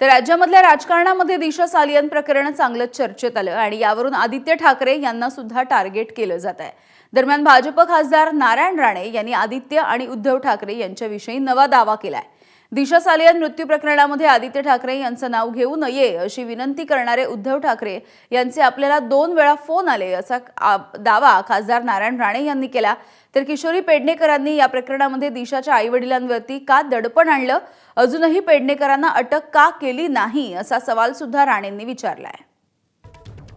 तर राज्यामधल्या राजकारणामध्ये दिशा सालियन प्रकरण चांगलंच चर्चेत आलं आणि यावरून आदित्य ठाकरे यांना सुद्धा टार्गेट केलं जात आहे। दरम्यान भाजप खासदार नारायण राणे यांनी आदित्य आणि उद्धव ठाकरे यांच्याविषयी नवा दावा केलाय। दिशा सालियन मृत्यू प्रकरणामध्ये आदित्य ठाकरे यांचं नाव घेऊ नये अशी विनंती करणारे उद्धव ठाकरे यांचे आपल्याला 2 वेळा फोन आले असा दावा खासदार नारायण राणे यांनी केला। तर किशोरी पेडणेकरांनी या प्रकरणामध्ये दिशाच्या आईवडिलांवरती का दडपण आणलं, अजूनही पेडणेकरांना अटक का केली नाही असा सवाल सुद्धा राणेंनी विचारलाय।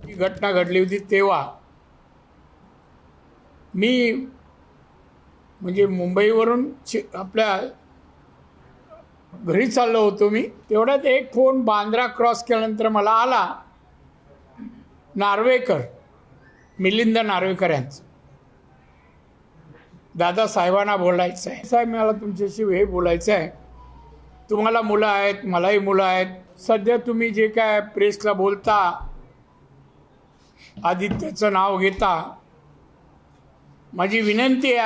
ही घटना घडली होती तेव्हा मी म्हणजे मुंबईवरून आपल्या घरी चाललो होतो। मी तेवढ्यात एक फोन बांद्रा क्रॉस केल्यानंतर मला आला, नार्वेकर मिलिंद नार्वेकर यांचा। दादा साहेबांना बोलायचं आहे साहेब, मला तुमच्याशी हे बोलायचं आहे। तुम्हाला मुलं आहेत, मलाही मुलं आहेत। सध्या तुम्ही जे काय प्रेसला बोलता, आदित्यचं नाव घेता, माझी विनंती आहे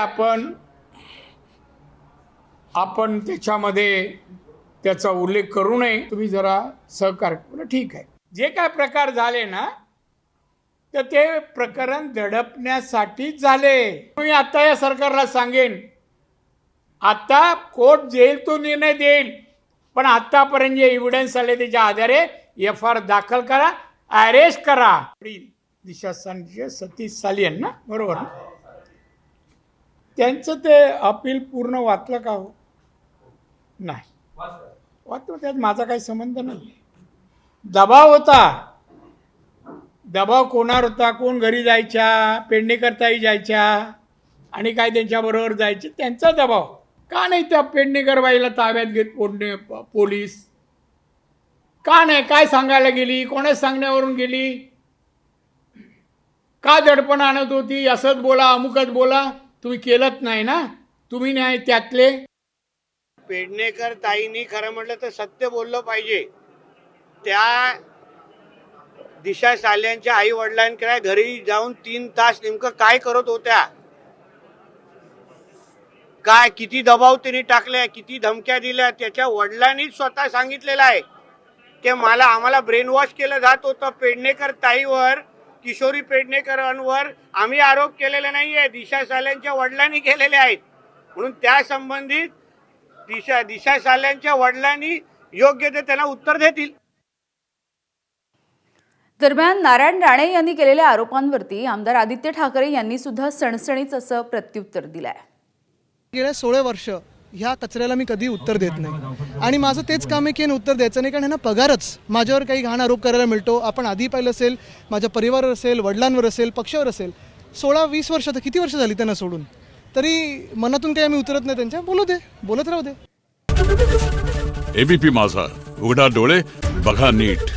आपण त्याच्यामध्ये त्याचा उल्लेख करू नये, तुम्ही जरा सहकार्य करा। ठीक आहे, जे काय प्रकार झाले ना तर ते प्रकरण दडपण्यासाठीच झाले। मी आता या सरकारला सांगेन, आता कोर्ट जेल तो निर्णय देईल, पण आतापर्यंत जे एव्हिडन्स आले त्याच्या आधारे FIR दाखल करा, अरेस्ट करा। दिशा सतीश सालियन ना, बरोबर, त्यांचं ते अपील पूर्ण वाचलं का हो? नाही वाचलं, त्यात माझा काही संबंध नाही। दबाव होता, दबाव कोणावर होता? कोण घरी जायच्या, पेडणेकरताई जायच्या आणि काय त्यांच्याबरोबर जायचे, त्यांचा दबाव। का नाही त्या पेडणेकर बाईला ताब्यात घेत पोलीस? का नाही? काय सांगायला गेली? कोणा सांगण्यावरून गेली? का दडपण आणत होती? असंच बोला, अमुकच बोला, तुम्ही केलंच नाही ना, तुम्ही नाही त्यातले। पेडणेकर ताईंनी खरं म्हटलं तर सत्य बोललं पाहिजे। त्या दिशा सालियनच्या आई वडिलांकडे घरी जाऊन 3 तास नेमकं काय करत होत्या, काय किती दबाव त्यांनी टाकले, किती धमक्या दिल्या, त्याच्या वडिलांनी स्वतः सांगितलेलं आहे की आम्हाला ब्रेन वॉश केलं जात होतं। पेडणेकर ताईवर, किशोरी पेडणेकरांवर आम्ही आरोप केलेले नाहीये, दिशा सालियनच्या वडिलांनी केलेले आहेत। म्हणून त्या संबंधित दिशा सालियनच्या वडिलांनी योग्य ते त्यांना उत्तर देतील। दरम्यान नारायण राणे यांनी केलेल्या आरोपांवरती आमदार आदित्य ठाकरे यांनी सुद्धा सणसणीच असं प्रत्युत्तर दिलंय। गेल्या 16 वर्ष ह्या कचऱ्याला मी कधी उत्तर देत नाही आणि माझं तेच काम आहे की उत्तर द्यायचं नाही, कारण ह्यांना पगारच माझ्यावर काही घाण आरोप करायला मिळतो। आपण आधी पाहिलं असेल, माझ्या परिवारावर असेल, वडिलांवर असेल, पक्षावर असेल, 16-20 वर्ष तर किती वर्ष झाली त्यांना सोडून, तरी मनातून काही आम्ही उतरत नाही त्यांच्या। बोलू दे, बोलत राहू दे। ABP माझा, उघडा डोळे बघा नीट।